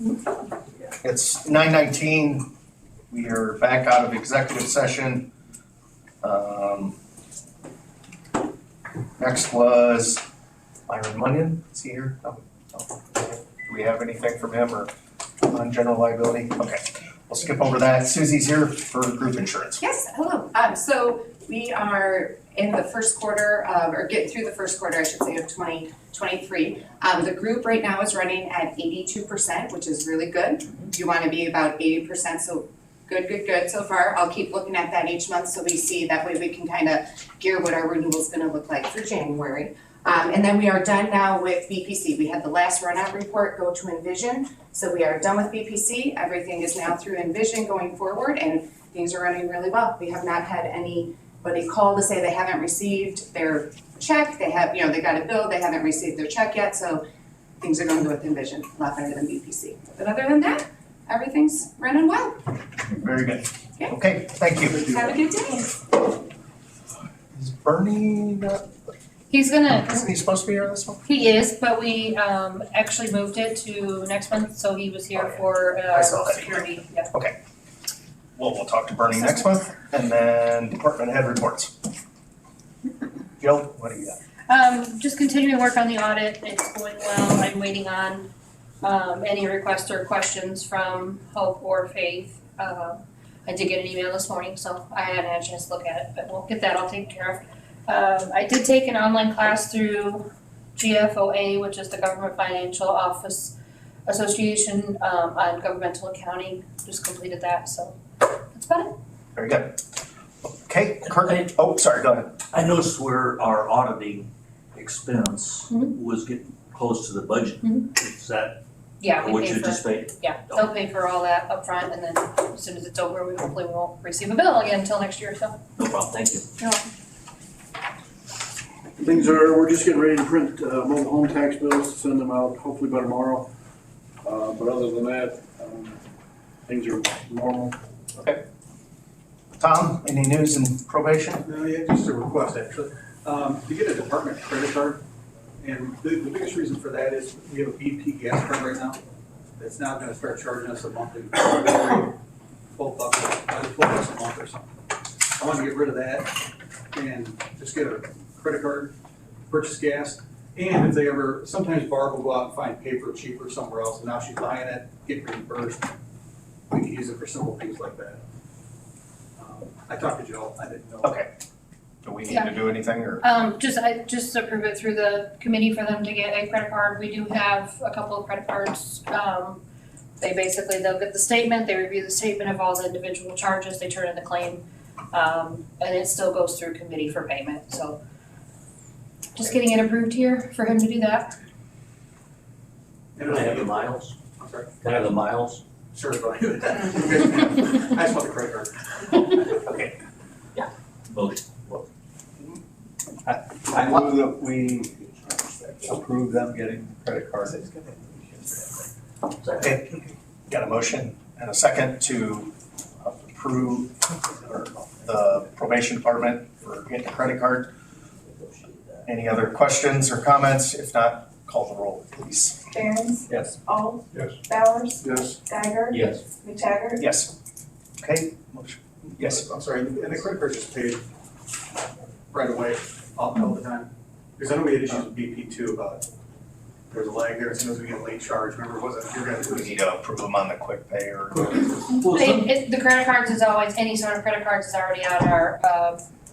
It's 9:19. We are back out of executive session. Next was Myron Munyon. Is he here? No. Do we have anything from him or on general liability? Okay, we'll skip over that. Susie's here for group insurance. Yes, hello. So we are in the first quarter, or getting through the first quarter, I should say, of 2023. The group right now is running at 82%, which is really good. You want to be about 80%, so good so far. I'll keep looking at that each month so we see, that way we can kind of gear what our renewal is going to look like for January. And then we are done now with BPC. We had the last runout report go to Envision, so we are done with BPC. Everything is now through Envision going forward, and things are running really well. We have not had anybody call to say they haven't received their check. They have, they got a bill, they haven't received their check yet, so things are going good with Envision, a lot better than BPC. But other than that, everything's running well. Very good. Okay, thank you. Have a good day. Is Bernie, He's gonna, isn't he supposed to be here this month? he is, but we actually moved it to next month, so he was here for I saw that. security, yeah. Well, we'll talk to Bernie next month, and then department head reports. Jill, what do you got? Just continuing work on the audit, it's going well, I'm waiting on any requests or questions from Hope or Faith. I did get an email this morning, so I hadn't had a chance to look at it, but we'll get that all taken care of. I did take an online class through GFOA, which is the Government Financial Office Association, on governmental accounting, just completed that, so that's about it. Very good. Okay, Kurt, oh, sorry, go ahead. I noticed where our auditing expense was getting close to the budget. Is that Yeah, we what pay you for, anticipated? yeah, they'll pay for all that upfront, and then as soon as it's over, we hopefully won't receive a bill again until next year, so. No problem, thank you. You're welcome. We're just getting ready to print mobile home tax bills to send them out hopefully by tomorrow. But other than that, things are normal. Tom, any news in probation? No, yeah, just a request actually, to get a department credit card. And the biggest reason for that is we have a BP gas card right now. That's now gonna start charging us a monthly, $12 a month or something. I want to get rid of that and just get a credit card, purchase gas. And if they ever, sometimes Barb will go out and find paper cheaper somewhere else, and now she's buying it, get reimbursed. We can use it for simple things like that. I talked to Joe, I didn't know. Okay. Do we need to do anything or? Just approve it through the committee for them to get a credit card. We do have a couple of credit cards. They'll get the statement, they review the statement of all the individual charges, they turn in the claim. And it still goes through committee for payment, so. Just getting it approved here for him to do that. And Can I have the miles? I'm sorry. Can I have the miles? Sure, but I just want the credit card. Okay. Motion. I move that we approve them getting credit cards. Okay, got a motion and a second to approve the probation department for getting a credit card. Any other questions or comments? If not, call the roll, please. Barons. Yes. All. Yes. Bowers. Yes. Geiger. Yes. McTaggart. Yes. Okay, motion, yes. I'm sorry, and the credit card just paid right away, all the time. Because I know we had issues with BP too about, there was a lag there as soon as we get a late charge, remember, it wasn't, your guys' Do we need to approve them on the quick pay or? Well, The credit cards is always, any sort of credit cards is already on our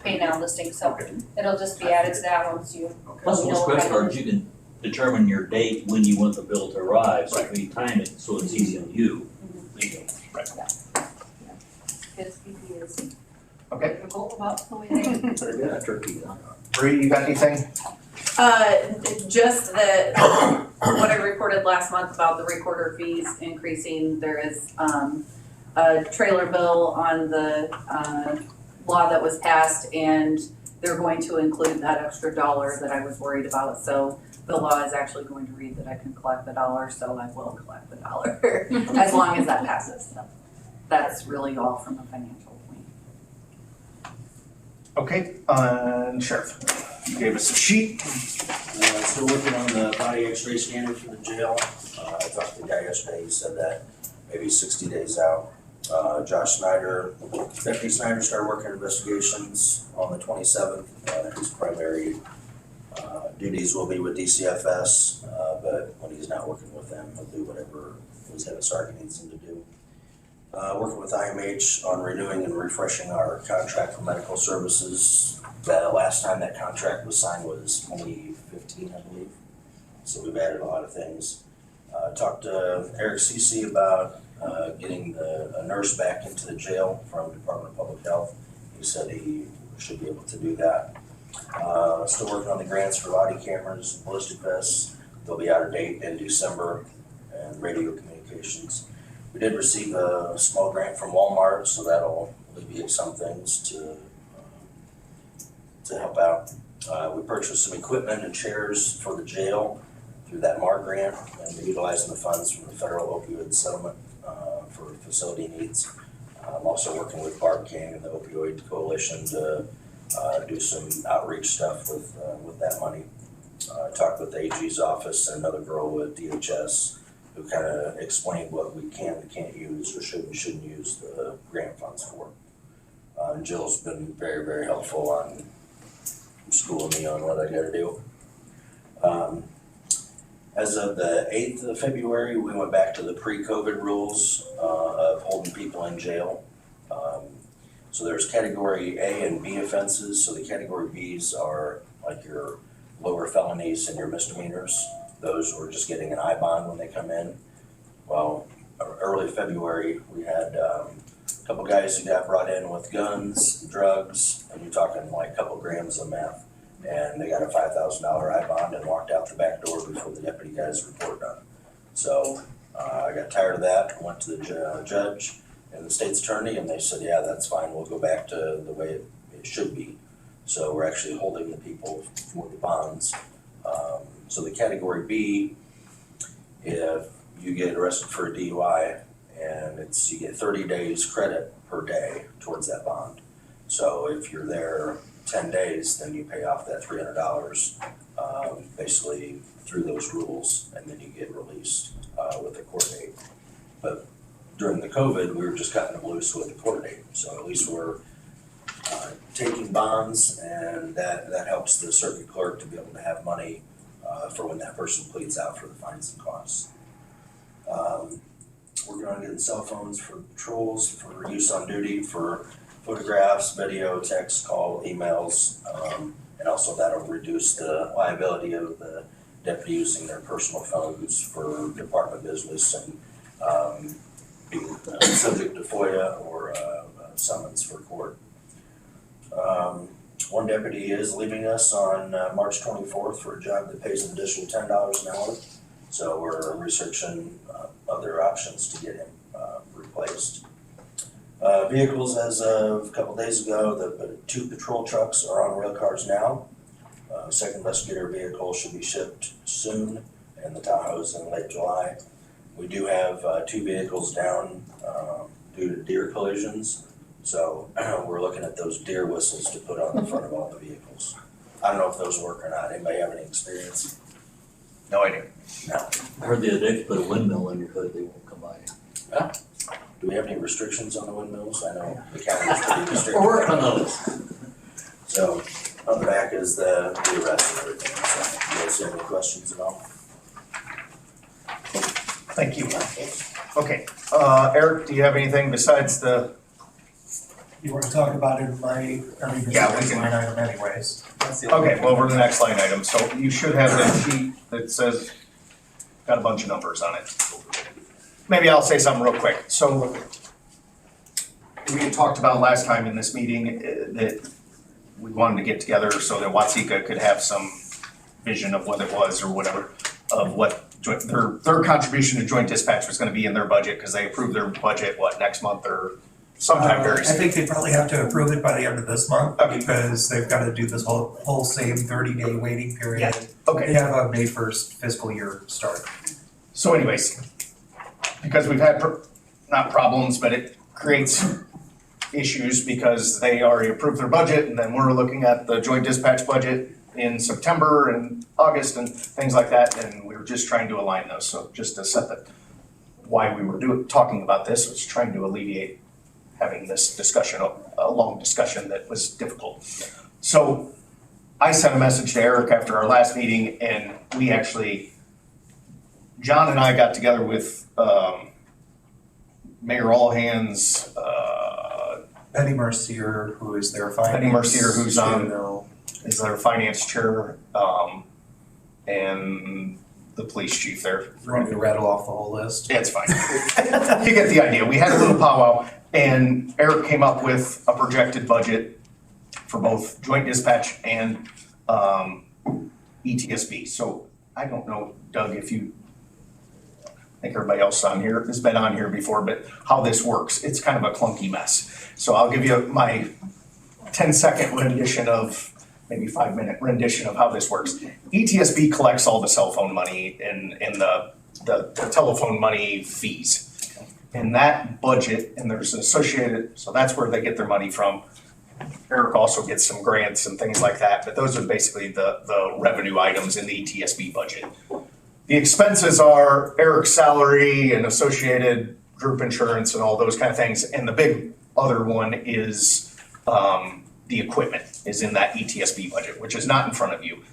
pay now listing, so it'll just be added to that once you. plus most credit cards, you can determine your date when you want the bill to arrive, so if you time it, so it's easy on you. Because BP is Okay, difficult about the way they. Very good. Turkey, huh? Bree, you got anything? Just that what I reported last month about the recorder fees increasing, there is a trailer bill on the law that was passed, and they're going to include that extra $1 that I was worried about. So the law is actually going to read that I can collect the $1, so I will collect the $1 as long as that passes. So that's really all from a financial point. Okay, and Sheriff, you gave us a sheet. Still working on the body x-ray scanner for the jail. I talked to the guy yesterday, he said that maybe 60 days out. Josh Snyder, Deputy Snyder started working investigations on the 27th. His primary duties will be with DCFS, but when he's not working with them, he'll do whatever Lieutenant Sergeant needs him to do. Working with IMH on renewing and refreshing our contract for medical services. The last time that contract was signed was 2015, I believe. So we've added a lot of things. Talked to Eric Cece about getting a nurse back into the jail from Department of Public Health. He said he should be able to do that. Still working on the grants for body cameras and ballistic vests. They'll be out of date in December, and radio communications. We did receive a small grant from Walmart, so that'll alleviate some things to help out. We purchased some equipment and chairs for the jail through that MAR grant, and we're utilizing the funds from the federal opioid settlement for facility needs. I'm also working with Barb King and the Opioid Coalition to do some outreach stuff with that money. Talked with the AG's office and another girl with DHS who kind of explained what we can and can't use or shouldn't use the grant funds for. And Jill's been very, very helpful on schooling me on what I gotta do. As of the 8th of February, we went back to the pre-COVID rules of holding people in jail. So there's category A and B offenses. So the category Bs are like your lower felonies and your misdemeanors. Those were just getting an I bond when they come in. Well, early February, we had a couple guys who got brought in with guns, drugs, and you're talking like a couple grams of meth. And they got a $5,000 I bond and walked out the back door before the deputy got his report done. So I got tired of that, went to the judge and the state's attorney, and they said, yeah, that's fine, we'll go back to the way it should be. So we're actually holding the people for the bonds. So the category B, if you get arrested for a DUI, and you get 30 days credit per day towards that bond. So if you're there 10 days, then you pay off that $300 basically through those rules, and then you get released with a court date. But during the COVID, we were just cutting them loose with the court date. So at least we're taking bonds, and that helps the circuit clerk to be able to have money for when that person pleads out for the fines and costs. We're going to get cell phones for patrols for use on duty for photographs, video, text, call, emails, and also that'll reduce the liability of the deputy using their personal phones for department business and being subject to FOIA or summons for court. One deputy is leaving us on March 24th for a job that pays an additional $10 an hour. So we're researching other options to get him replaced. Vehicles, as of a couple days ago, the 2 patrol trucks are on rail cars now. Second investigator vehicle should be shipped soon, and the Tahoe's in late July. We do have 2 vehicles down due to deer collisions. So we're looking at those deer whistles to put on the front of all the vehicles. I don't know if those work or not. Anybody have any experience? No idea. No. I heard the other day if you put a windmill in your hood, they won't come by. Do we have any restrictions on the windmills? I know the county's pretty restricted. We're working on those. So on the back is the arrest and everything. So you guys have any questions at all? Thank you. Okay, Eric, do you have anything besides the? You want to talk about it in my, I mean, Yeah, we this can. line item anyways. Okay, well, we're the next line item, so you should have that sheet that says, got a bunch of numbers on it. Maybe I'll say something real quick. So we had talked about last time in this meeting that we wanted to get together so that Watsika could have some vision of what it was or whatever, of what their contribution to joint dispatch was gonna be in their budget, because they approved their budget, next month or sometime very I soon. think they probably have to approve it by the end of this month, Okay. because they've got to do this whole same 30-day waiting period. Okay. They have a May 1st fiscal year start. So anyways, because we've had, not problems, but it creates issues because they already approved their budget and then we're looking at the joint dispatch budget in September and August and things like that, and we were just trying to align those. So just to set the, why we were talking about this was trying to alleviate having this discussion, a long discussion that was difficult. So I sent a message to Eric after our last meeting, and we actually, John and I got together with Mayor Allhands, Betty Mercier, who is their finance. Betty Mercier, who's on- chair. is their finance chair, and the police chief there. You want me to rattle off the whole list? It's fine. You get the idea. We had a little powwow, and Eric came up with a projected budget for both joint dispatch and ETSB. So I don't know, Doug, if you, I think everybody else on here has been on here before, but how this works, it's kind of a clunky mess. So I'll give you my 10-second rendition of, maybe 5-minute rendition of how this works. ETSB collects all the cell phone money and the telephone money fees. And that budget, and there's an associated, so that's where they get their money from. Eric also gets some grants and things like that, but those are basically the revenue items in the ETSB budget. The expenses are Eric's salary and associated group insurance and all those kind of things. And the big other one is the equipment is in that ETSB budget, which is not in front of you.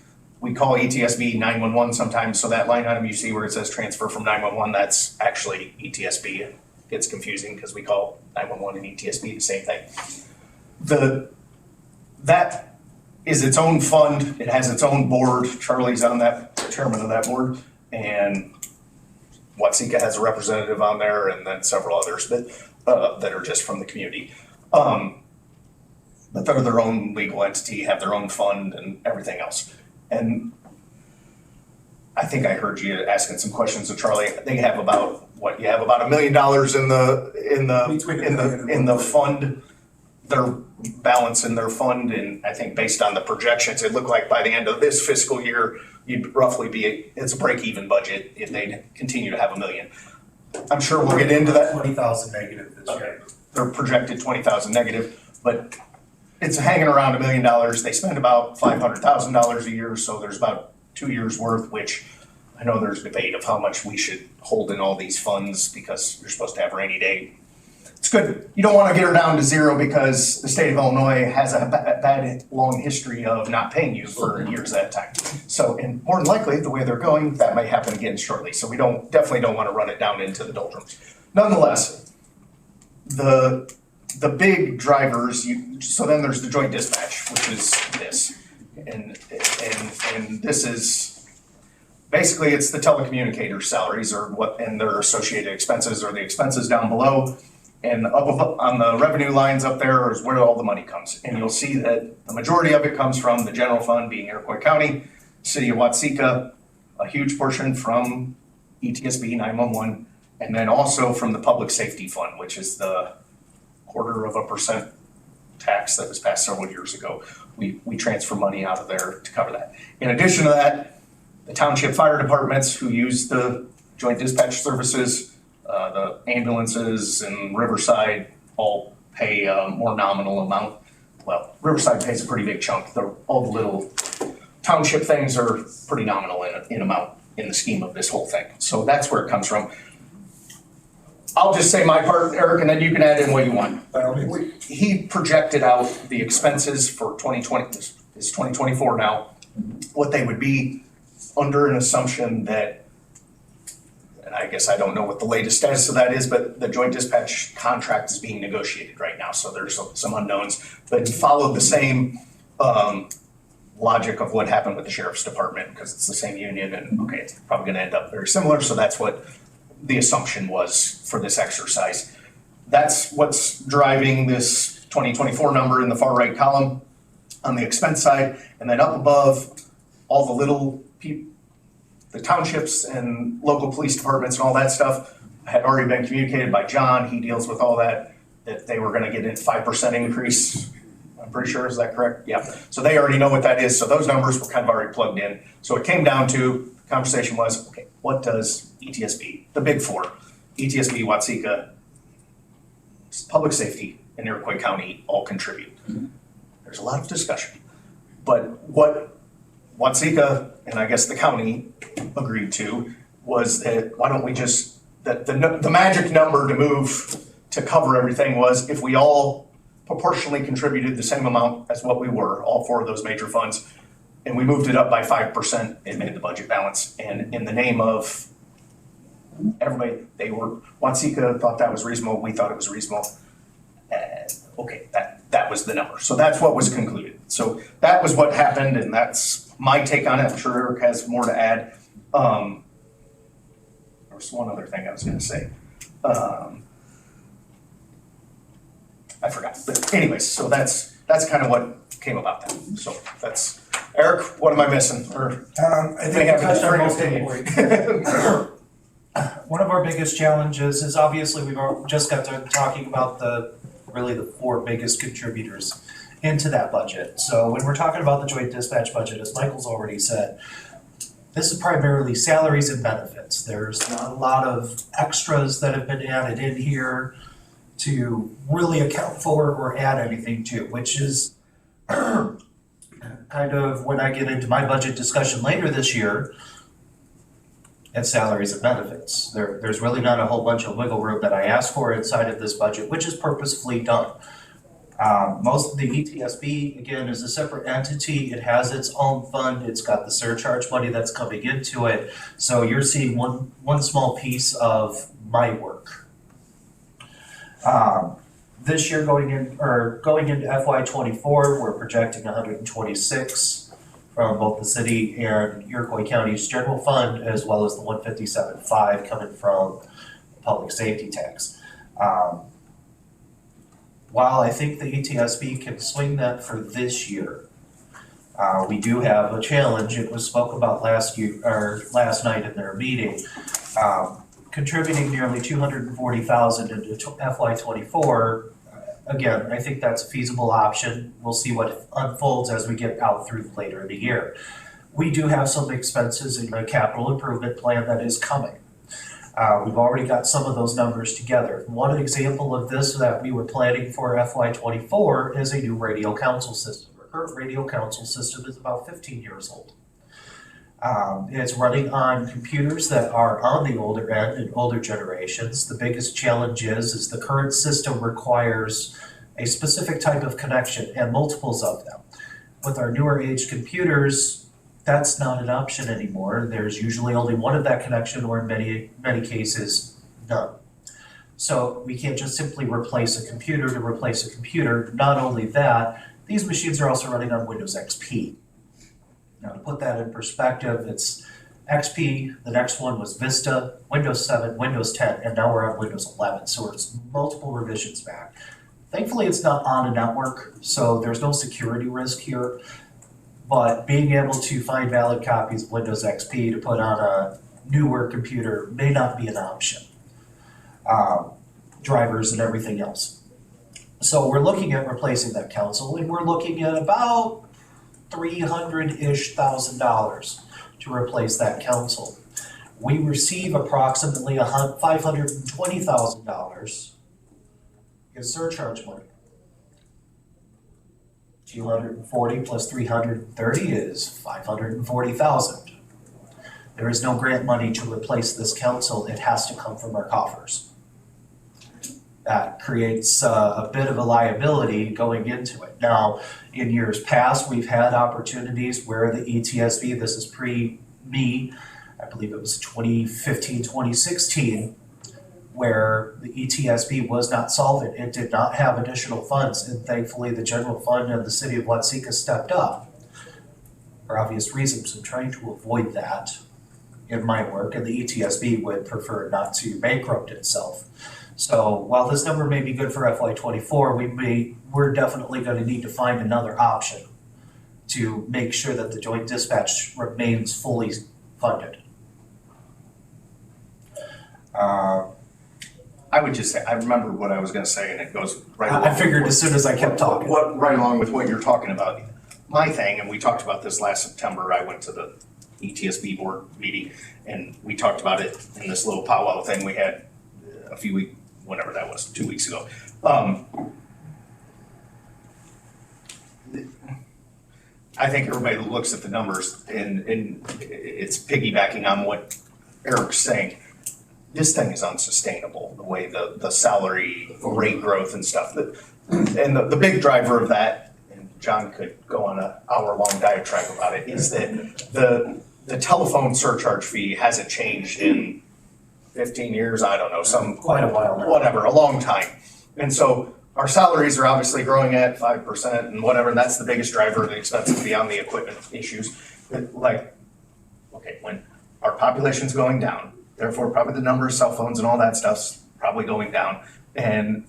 We call ETSB 911 sometimes, so that line item you see where it says transfer from 911, that's actually ETSB. It gets confusing because we call 911 and ETSB the same thing. That is its own fund. It has its own board. Charlie's on that, chairman of that board, and Watsika has a representative on there, and then several others that are just from the community. But they're their own legal entity, have their own fund and everything else. And I think I heard you asking some questions of Charlie. They have about, what, you have about $1 million in the fund, their balance in their fund, and I think based on the projections, it looked like by the end of this fiscal year, you'd roughly be, it's a break-even budget if they continue to have $1 million. I'm sure we'll get into that. 20,000 negative this year. They're projected 20,000 negative, but it's hanging around $1 million. They spend about $500,000 a year, so there's about 2 years worth, which I know there's debate of how much we should hold in all these funds because you're supposed to have rainy day. It's good. You don't want to get her down to zero because the state of Illinois has a bad long history of not paying you for years at a time. So, and more than likely, the way they're going, that may happen again shortly. So we definitely don't want to run it down into the doldrums. Nonetheless, the big drivers, so then there's the joint dispatch, which is this. And this is, basically it's the telecommunicator salaries or what, and their associated expenses or the expenses down below. And up on the revenue lines up there is where all the money comes. And you'll see that the majority of it comes from the general fund being Iroquois County, City of Watsika, a huge portion from ETSB 911, and then also from the public safety fund, which is the 0.25% tax that was passed several years ago. We transfer money out of there to cover that. In addition to that, the township fire departments who use the joint dispatch services, the ambulances and Riverside all pay a more nominal amount. Well, Riverside pays a pretty big chunk. All the little township things are pretty nominal in amount in the scheme of this whole thing. So that's where it comes from. I'll just say my part, Eric, and then you can add in what you want. He projected out the expenses for 2020, it's 2024 now, what they would be under an assumption that, and I guess I don't know what the latest status of that is, but the joint dispatch contract is being negotiated right now, so there's some unknowns. But followed the same logic of what happened with the sheriff's department, because it's the same union, and okay, it's probably gonna end up very similar, so that's what the assumption was for this exercise. That's what's driving this 2024 number in the far right column on the expense side, and then up above, all the little the townships and local police departments and all that stuff had already been communicated by John. He deals with all that they were gonna get a 5% increase. I'm pretty sure, is that correct? Yeah. So they already know what that is. So those numbers were kind of already plugged in. So it came down to, the conversation was, okay, what does ETSB, the big four, ETSB, Watsika, public safety, and Iroquois County all contribute? There's a lot of discussion. But what Watsika, and I guess the county agreed to, was that why don't we just, that the magic number to move to cover everything was if we all proportionally contributed the same amount as what we were, all four of those major funds, and we moved it up by 5%, it made the budget balance. And in the name of everybody, Watsika thought that was reasonable, we thought it was reasonable. Okay, that was the number. So that's what was concluded. So that was what happened, and that's my take on it. I'm sure Eric has more to add. There was one other thing I was gonna say. I forgot, but anyways, so that's kind of what came about then. So that's, Eric, what am I missing? Or I may think have you a touched on different most of opinion. it. One of our biggest challenges is obviously just got to talking about the four biggest contributors into that budget. So when we're talking about the joint dispatch budget, as Michael's already said, this is primarily salaries and benefits. There's not a lot of extras that have been added in here to really account for or add anything to, which is kind of when I get into my budget discussion later this year, it's salaries and benefits. There's really not a whole bunch of wiggle room that I asked for inside of this budget, which is purposefully done. Most of the ETSB, again, is a separate entity. It has its own fund. It's got the surcharge money that's coming into it. So you're seeing one small piece of my work. This year going into FY24, we're projecting 126 from both the city and Iroquois County's general fund, as well as the 157.5 coming from the public safety tax. While I think the ETSB can swing that for this year, we do have a challenge. It was spoke about last night in their meeting. Contributing nearly $240,000 into FY24. Again, I think that's a feasible option. We'll see what unfolds as we get out through later in the year. We do have some expenses in the capital improvement plan that is coming. We've already got some of those numbers together. One example of this that we were planning for FY24 is a new radio console system. Our current radio console system is about 15 years old. It's running on computers that are on the older end and older generations. The biggest challenge is the current system requires a specific type of connection and multiples of them. With our newer age computers, that's not an option anymore. There's usually only one of that connection, or in many cases, none. So we can't just simply replace a computer to replace a computer. Not only that, these machines are also running on Windows XP. Now, to put that in perspective, it's XP, the next one was Vista, Windows 7, Windows 10, and now we're on Windows 11, so it's multiple revisions back. Thankfully, it's not on a network, so there's no security risk here, but being able to find valid copies of Windows XP to put on a newer computer may not be an option. Drivers and everything else. So we're looking at replacing that console, and we're looking at about $300-ish thousand to replace that console. We receive approximately $520,000 in surcharge money. 240 plus 330 is 540,000. There is no grant money to replace this console. It has to come from our coffers. That creates a bit of a liability going into it. Now, in years past, we've had opportunities where the ETSB, this is pre-me, I believe it was 2015, 2016, where the ETSB was not solvent. It did not have additional funds, and thankfully the general fund and the city of Watsika stepped up for obvious reasons. I'm trying to avoid that in my work, and the ETSB would prefer not to bankrupt itself. So while this number may be good for FY24, we're definitely going to need to find another option to make sure that the joint dispatch remains fully funded. I would just say, I remember what I was gonna say, and it goes right along. I figured as soon as I kept talking. Right along with what you're talking about. My thing, and we talked about this last September, I went to the ETSB board meeting, and we talked about it in this little powwow thing we had a few weeks, whenever that was, 2 weeks ago. I think everybody looks at the numbers and it's piggybacking on what Eric's saying. This thing is unsustainable, the way the salary rate growth and stuff. And the big driver of that, and John could go on an hour-long diatribe about it, is that the telephone surcharge fee hasn't changed in 15 years, I don't know, Quite a while now. whatever, a long time. And so our salaries are obviously growing at 5% and whatever, and that's the biggest driver of the expenses beyond the equipment issues. But like, okay, when our population's going down, therefore probably the number of cell phones and all that stuff's probably going down, and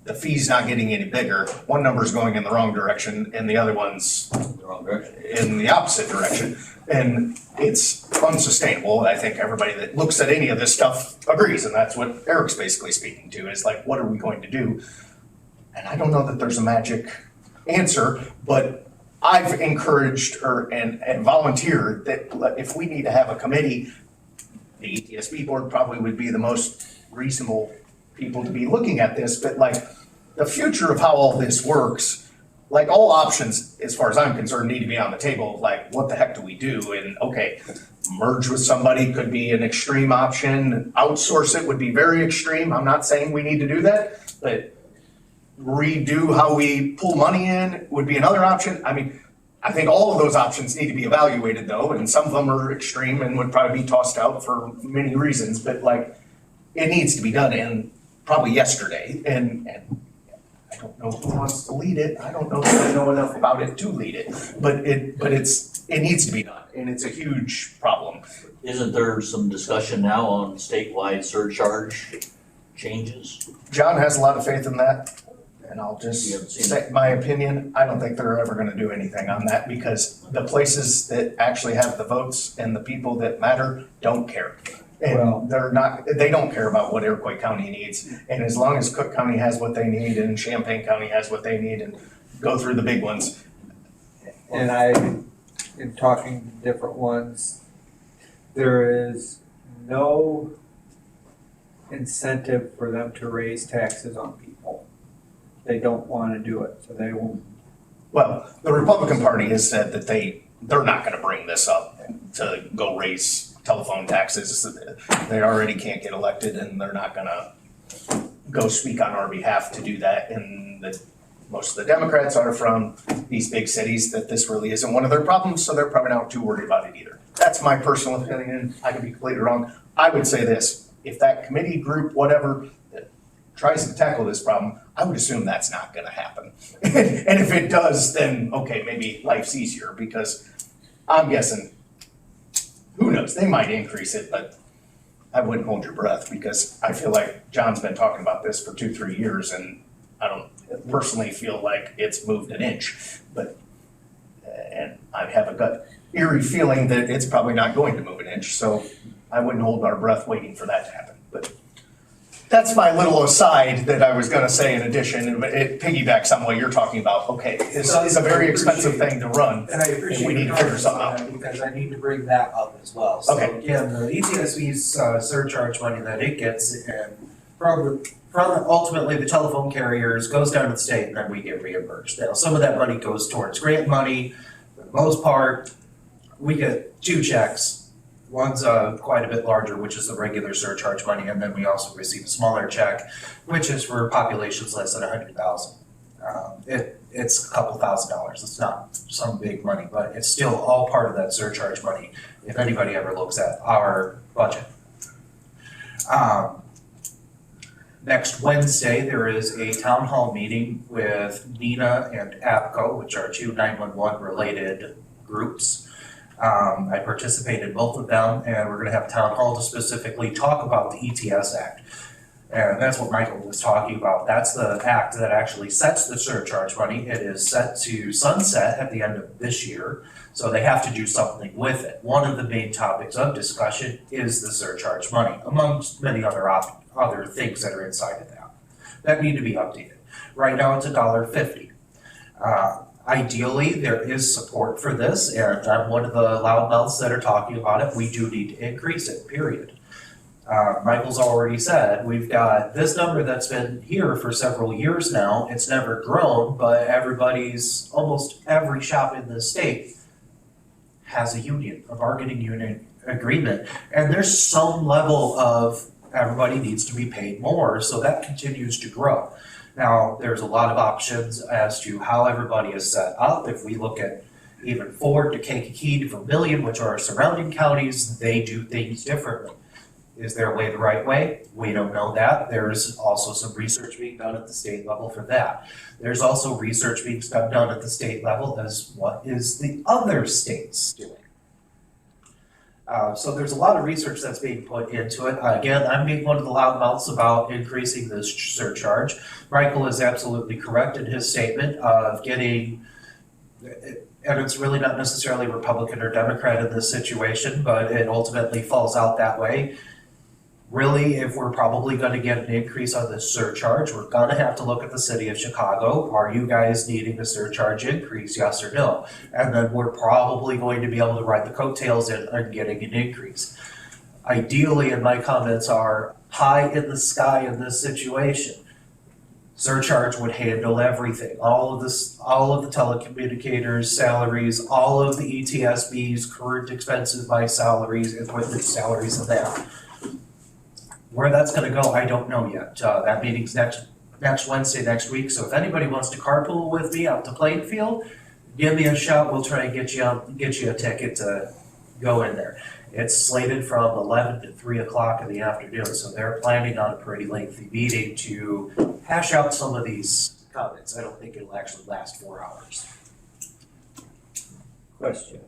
the fee's not getting any bigger. One number's going in the wrong direction and the other one's The wrong direction. in the opposite direction. And it's unsustainable. I think everybody that looks at any of this stuff agrees, and that's what Eric's basically speaking to, is like, what are we going to do? And I don't know that there's a magic answer, but I've encouraged and volunteered that if we need to have a committee, the ETSB board probably would be the most reasonable people to be looking at this, but like the future of how all this works, like all options, as far as I'm concerned, need to be on the table. Like, what the heck do we do? And okay, merge with somebody could be an extreme option. Outsource it would be very extreme. I'm not saying we need to do that, but redo how we pull money in would be another option. I mean, I think all of those options need to be evaluated though, and some of them are extreme and would probably be tossed out for many reasons, but like, it needs to be done, and probably yesterday, and I don't know who wants to lead it. I don't know if I know enough about it to lead it, but it needs to be done, and it's a huge problem. Isn't there some discussion now on statewide surcharge changes? John has a lot of faith in that, and I'll just You haven't seen say my opinion. I don't think they're ever gonna do anything on that, because the places that actually have the votes and the people that matter don't care. Well- And they don't care about what Iroquois County needs. And as long as Cook County has what they need and Champaign County has what they need and go through the big ones. And in talking to different ones, there is no incentive for them to raise taxes on people. They don't wanna do it, so they won't. Well, the Republican Party has said that they're not gonna bring this up to go raise telephone taxes. They already can't get elected, and they're not gonna go speak on our behalf to do that. And most of the Democrats are from these big cities, that this really isn't one of their problems, so they're probably not too worried about it either. That's my personal opinion. I could be completely wrong. I would say this: if that committee group, whatever, that tries to tackle this problem, I would assume that's not gonna happen. And if it does, then okay, maybe life's easier, because I'm guessing, who knows, they might increase it, but I wouldn't hold your breath, because I feel like John's been talking about this for 2-3 years, and I don't personally feel like it's moved an inch. But, and I have a gut eerie feeling that it's probably not going to move an inch, so I wouldn't hold our breath waiting for that to happen. But that's my little aside that I was gonna say in addition, but it piggybacks on what you're talking about. Okay, this is a very expensive thing to run. And I appreciate We need you to figure talking something about out. that, because I need to bring that up as well. So Okay. again, the ETSB's surcharge money that it gets, and from ultimately the telephone carriers goes down to the state, and then we get reimbursed. Now, some of that money goes towards grant money. For the most part, we get 2 checks. One's quite a bit larger, which is the regular surcharge money, and then we also receive a smaller check, which is for populations less than 100,000. It's a couple $1,000s. It's not some big money, but it's still all part of that surcharge money, if anybody ever looks at our budget. Next Wednesday, there is a town hall meeting with NENA and APCO, which are 2 911 related groups. I participate in both of them, and we're gonna have a town hall to specifically talk about the ETS Act. And that's what Michael was talking about. That's the act that actually sets the surcharge money. It is set to sunset at the end of this year, so they have to do something with it. One of the main topics of discussion is the surcharge money, amongst many other things that are inside of that need to be updated. Right now, it's $1.50. Ideally, there is support for this, and I'm one of the loudmouths that are talking about it. We do need to increase it, period. Michael's already said, we've got this number that's been here for several years now. It's never grown, but almost every shop in the state has a union, a bargaining unit agreement. And there's some level of everybody needs to be paid more, so that continues to grow. Now, there's a lot of options as to how everybody is set up. If we look at even Ford to Kankakee to Vermillion, which are our surrounding counties, they do things differently. Is their way the right way? We don't know that. There's also some research being done at the state level for that. There's also research being done at the state level as what is the other states doing. So there's a lot of research that's being put into it. Again, I'm being one of the loudmouths about increasing this surcharge. Michael is absolutely correct in his statement of getting, and it's really not necessarily Republican or Democrat in this situation, but it ultimately falls out that way. Really, if we're probably going to get an increase on this surcharge, we're going to have to look at the city of Chicago. Are you guys needing a surcharge increase, yes or no? And then we're probably going to be able to ride the coattails in on getting an increase. Ideally, and my comments are high in the sky in this situation. Surcharge would handle everything. All of the telecommunicators' salaries, all of the ETSB's current expenses by salaries, equipment salaries of that. Where that's gonna go, I don't know yet. That meeting's next Wednesday next week, so if anybody wants to carpool with me out to Plainfield, give me a shout, we'll try and get you a ticket to go in there. It's slated from 11 to 3 o'clock in the afternoon, so they're planning on a pretty lengthy meeting to hash out some of these comments. I don't think it'll actually last 4 hours. Question.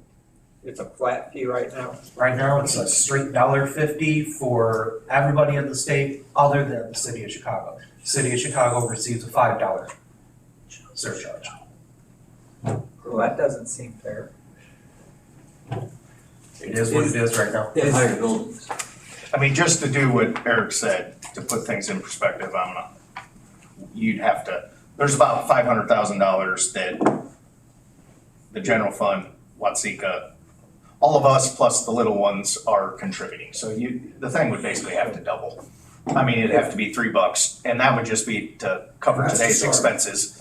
It's a flat fee right now? Right now, it's a straight $1.50 for everybody in the state other than the city of Chicago. The city of Chicago receives a $5 surcharge. Well, that doesn't seem fair. It is what it is right now. In higher buildings. I mean, just to do what Eric said, to put things in perspective, there's about $500,000 that the general fund, Watsika, all of us plus the little ones are contributing. So the thing would basically have to double. I mean, it'd have to be $3, and that would just be to cover today's expenses.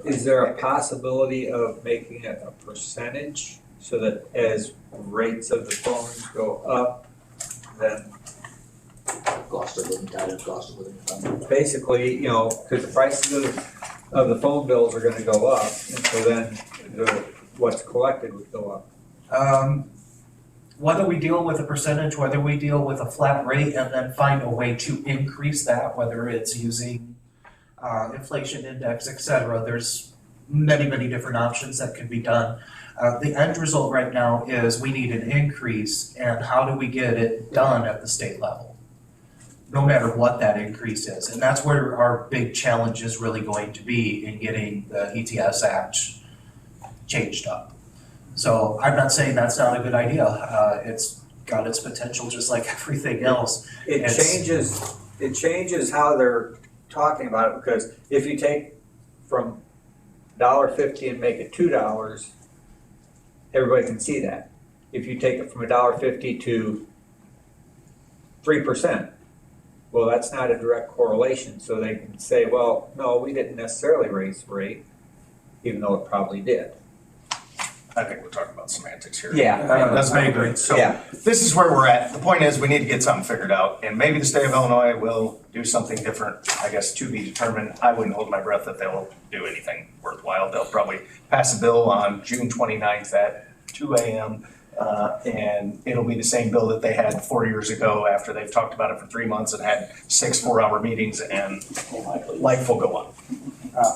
Is there a possibility of making it a percentage so that as rates of the phones go up, then Cost of living, cost of living. basically, because the prices of the phone bills are gonna go up, and so then what's collected would go up. Whether we deal with a percentage, whether we deal with a flat rate and then find a way to increase that, whether it's using inflation index, et cetera, there's many, many different options that can be done. The end result right now is we need an increase, and how do we get it done at the state level? No matter what that increase is. And that's where our big challenge is really going to be in getting the ETS Act changed up. So I'm not saying that's not a good idea. It's got its potential just like everything else. It changes how they're talking about it, because if you take from $1.50 and make it $2, everybody can see that. If you take it from $1.50 to 3%, well, that's not a direct correlation. So they can say, well, no, we didn't necessarily raise the rate, even though it probably did. I think we're talking about semantics here. Yeah. That's vague. So Yeah. this is where we're at. The point is, we need to get something figured out, and maybe the state of Illinois will do something different, I guess, to be determined. I wouldn't hold my breath that they'll do anything worthwhile. They'll probably pass a bill on June 29th at 2 a.m., and it'll be the same bill that they had 4 years ago after they've talked about it for 3 months and had 6 4-hour meetings, and life will go on.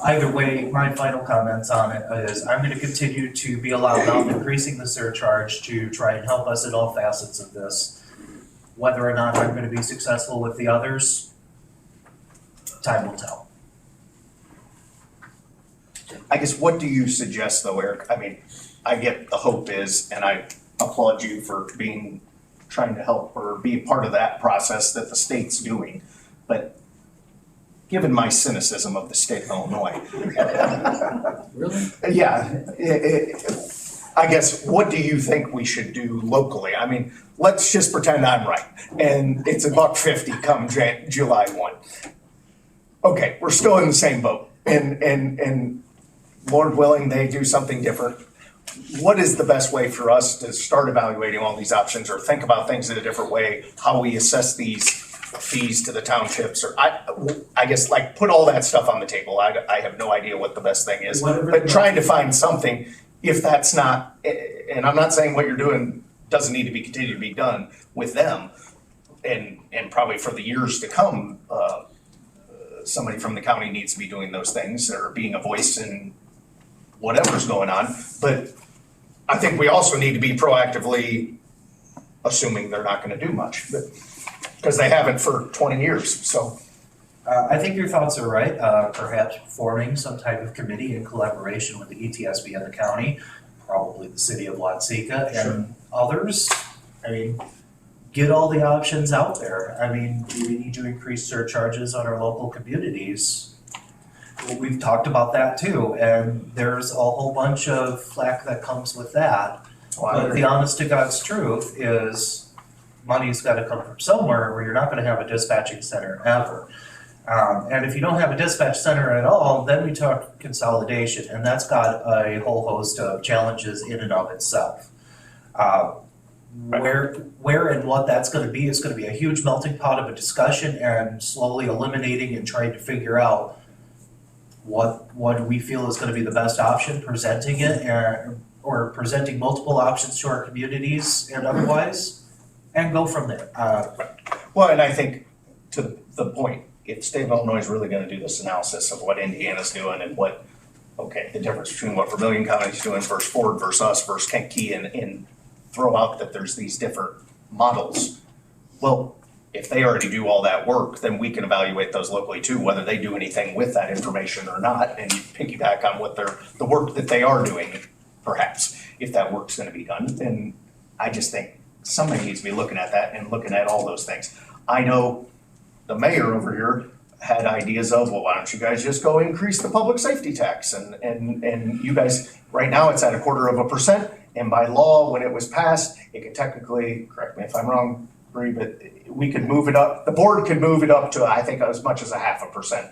Either way, my final comments on it is I'm going to continue to be allowed on increasing the surcharge to try and help us in all facets of this. Whether or not I'm going to be successful with the others, time will tell. I guess, what do you suggest though, Eric? I mean, I get the hope is, and I applaud you for trying to help or be part of that process that the state's doing, but given my cynicism of the state of Illinois. Really? Yeah, I guess, what do you think we should do locally? I mean, let's just pretend I'm right, and it's $1.50 come July 1. Okay, we're still in the same boat, and Lord willing, they do something different. What is the best way for us to start evaluating all these options, or think about things in a different way, how we assess these fees to the townships, or I guess, like, put all that stuff on the table. I have no idea what the best thing is, but trying to find something, if that's not, and I'm not saying what you're doing doesn't need to be continued to be done with them, and probably for the years to come, somebody from the county needs to be doing those things, or being a voice in whatever's going on, but I think we also need to be proactively assuming they're not gonna do much, but, because they haven't for 20 years, so. I think your thoughts are right, perhaps forming some type of committee in collaboration with the ETSB and the county, probably the city of Watseka and others. I mean, get all the options out there. I mean, do we need to increase surcharges on our local communities? Well, we've talked about that too, and there's a whole bunch of flack that comes with that. But the honest to God's truth is money's gotta come from somewhere, or you're not gonna have a dispatching center ever. And if you don't have a dispatch center at all, then we talk consolidation, and that's got a whole host of challenges in and of itself. Where and what that's gonna be is gonna be a huge melting pot of a discussion, and slowly eliminating and trying to figure out what do we feel is gonna be the best option, presenting it, or presenting multiple options to our communities and otherwise, and go from there. Well, and I think to the point, if the state of Illinois is really gonna do this analysis of what Indiana's doing and what, okay, the difference between what Vermillion County's doing versus Ford versus us versus Kankakee, and throw out that there's these different models. Well, if they already do all that work, then we can evaluate those locally too, whether they do anything with that information or not, and you piggyback on what the work that they are doing, perhaps, if that work's gonna be done. And I just think somebody needs to be looking at that and looking at all those things. I know the mayor over here had ideas of, well, why don't you guys just go increase the public safety tax? And you guys, right now, it's at 1/4%, and by law, when it was passed, it could technically, correct me if I'm wrong, Bree, but we could move it up, the board could move it up to, I think, as much as 0.5%.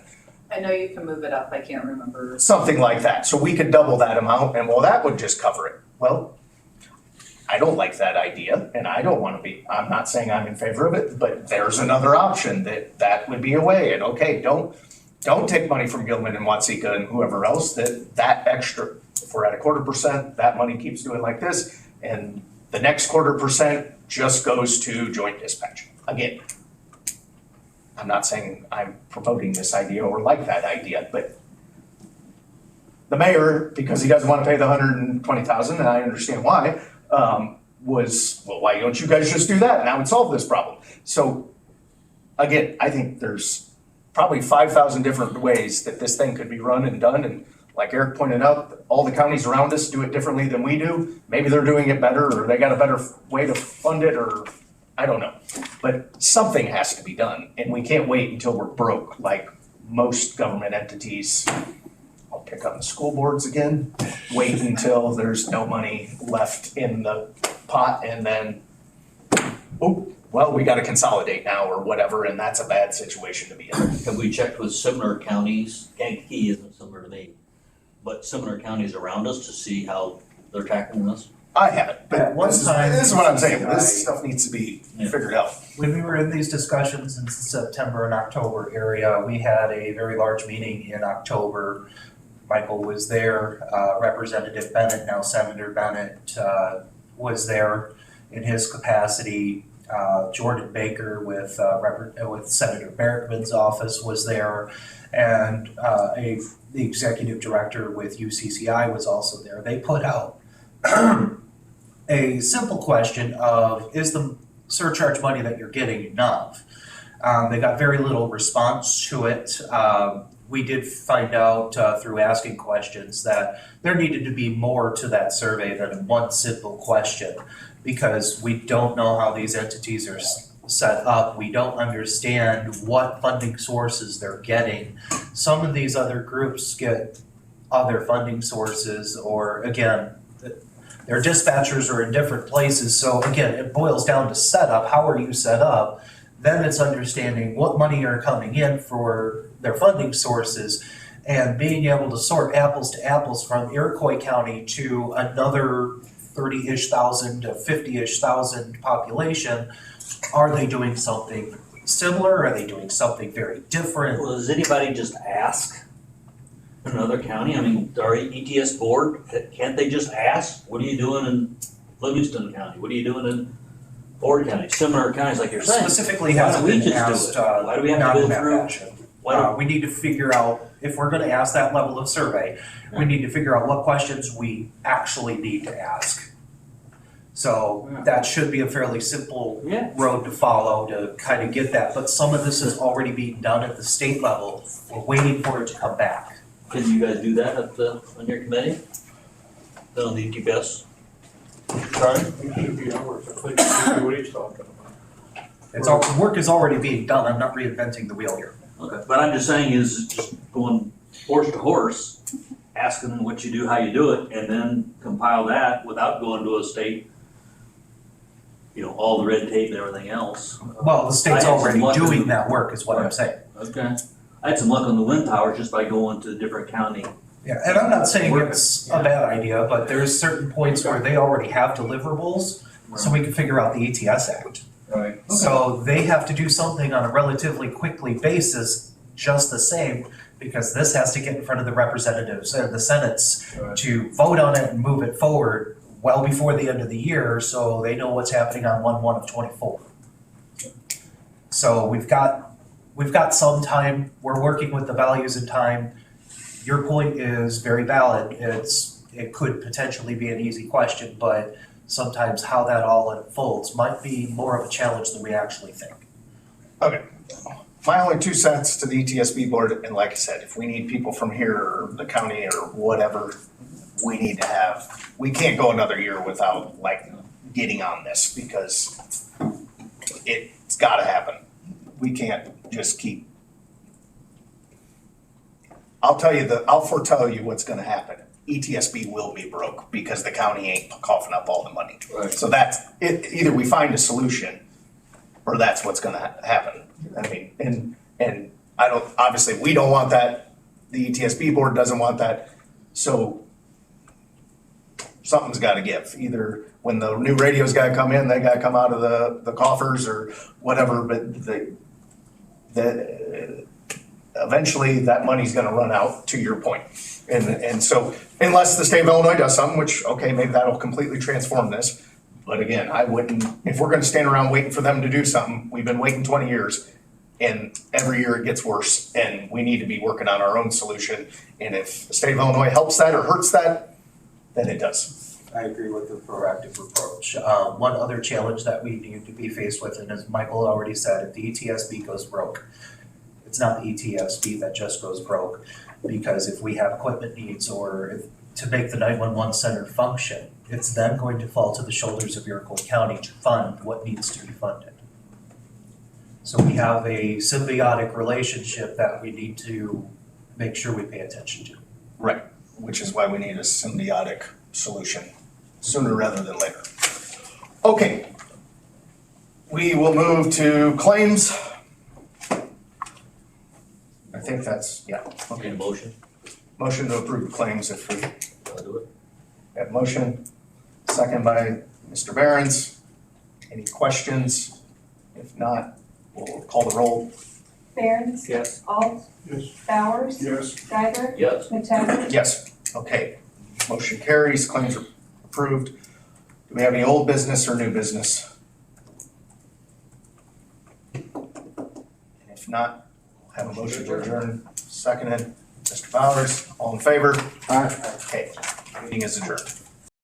I know you can move it up, I can't remember. Something like that, so we could double that amount, and well, that would just cover it. Well, I don't like that idea, and I don't wanna be, I'm not saying I'm in favor of it, but there's another option that would be a way, and okay, don't take money from Gilman and Watseka and whoever else, that extra, if we're at 1/4%, that money keeps doing like this, and the next 1/4% just goes to joint dispatch. Again, I'm not saying I'm promoting this idea or like that idea, but the mayor, because he doesn't wanna pay the $120,000, and I understand why, was, well, why don't you guys just do that? Now we solve this problem. So again, I think there's probably 5,000 different ways that this thing could be run and done. And like Eric pointed out, all the counties around us do it differently than we do. Maybe they're doing it better, or they got a better way to fund it, or I don't know. But something has to be done, and we can't wait until we're broke like most government entities. I'll pick on the school boards again, wait until there's no money left in the pot, and then, oh, well, we gotta consolidate now or whatever, and that's a bad situation to be in. Have we checked with similar counties? Kankakee isn't similar to me, but similar counties around us to see how they're tackling this? I haven't, but At one time- this is what I'm saying, this stuff needs to be figured out. When we were in these discussions in the September and October area, we had a very large meeting in October. Michael was there, Representative Bennett, now Senator Bennett, was there in his capacity. Jordan Baker with Senator Berkman's office was there, and the executive director with UCCI was also there. They put out a simple question of, is the surcharge money that you're getting enough? They got very little response to it. We did find out through asking questions that there needed to be more to that survey than one simple question, because we don't know how these entities are set up. We don't understand what funding sources they're getting. Some of these other groups get other funding sources, or again, Their dispatchers are in different places, so again, it boils down to setup, how are you set up? Then it's understanding what money are coming in for their funding sources and being able to sort apples to apples from Iroquois County to another 30-ish thousand to 50-ish thousand population. Are they doing something similar? Are they doing something very different? Well, does anybody just ask another county? I mean, our ETS board, can't they just ask? What are you doing in Livingston County? What are you doing in Ford County? Similar counties like you're saying. Specifically Why don't hasn't we been just do asked, it? Why do we have to go non-map through? action. Why don't, We need to figure out, if we're gonna ask that level of survey, we need to figure out what questions we actually need to ask. So that should be a fairly simple Yeah. road to follow to kind of get that, but some of this is already being done at the state level. We're waiting for it to come back. can you guys do that on your committee? On the ETS? Sorry? It should be ours, I think, that's what he's talking about. It's all, the work is already being done, I'm not reinventing the wheel here. Okay, but I'm just saying is just going horse to horse, asking them what you do, how you do it, and then compile that without going to a state, you know, all the red tape and everything else. Well, the state's I had some already luck doing in- that work is what I'm saying. Okay. I had some luck on the wind towers just by going to different county. Yeah, and I'm not saying it's a bad idea, but there's certain points where they already have deliverables, so we can figure out the ETS Act. Right. So they have to do something on a relatively quickly basis, just the same, because this has to get in front of the representatives and the senates Right. to vote on it and move it forward well before the end of the year, so they know what's happening on 1/1 of '24. So we've got some time, we're working with the values in time. Your point is very valid, it could potentially be an easy question, but sometimes how that all unfolds might be more of a challenge than we actually think. Okay. My only 2 cents to the ETSB board, and like I said, if we need people from here or the county or whatever, we need to have, we can't go another year without like getting on this because it's gotta happen. We can't just keep. I'll foretell you what's gonna happen. ETSB will be broke because the county ain't coughing up all the money. Right. So that's, either we find a solution or that's what's gonna happen. I mean, and I don't, obviously, we don't want that, the ETSB board doesn't want that, so something's gotta give. Either when the new radios gotta come in, they gotta come out of the coffers or whatever, but eventually that money's gonna run out, to your point. And so unless the state of Illinois does something, which, okay, maybe that'll completely transform this. But again, I wouldn't, if we're gonna stand around waiting for them to do something, we've been waiting 20 years. And every year it gets worse and we need to be working on our own solution. And if the state of Illinois helps that or hurts that, then it does. I agree with the proactive approach. One other challenge that we need to be faced with, and as Michael already said, if the ETSB goes broke, it's not the ETSB that just goes broke, because if we have equipment needs or to make the 911 center function, it's then going to fall to the shoulders of Iroquois County to fund what needs to be funded. So we have a symbiotic relationship that we need to make sure we pay attention to. Right, which is why we need a symbiotic solution sooner rather than later. Okay. We will move to claims. I think that's, yeah, Need okay. a motion? Motion to approve claims if we I'll do it. have motion. Second by Mr. Behrens. Any questions? If not, we'll call the roll. Barron's. Yes. Alt. Yes. Bowers. Yes. Geiger. Yes. McTaggart. Yes, okay. Motion carries, claims are approved. Do we have any old business or new business? If not, we'll have a motion to adjourn. Seconded, Mr. Bowers, all in favor? Aye. Okay, meeting is adjourned.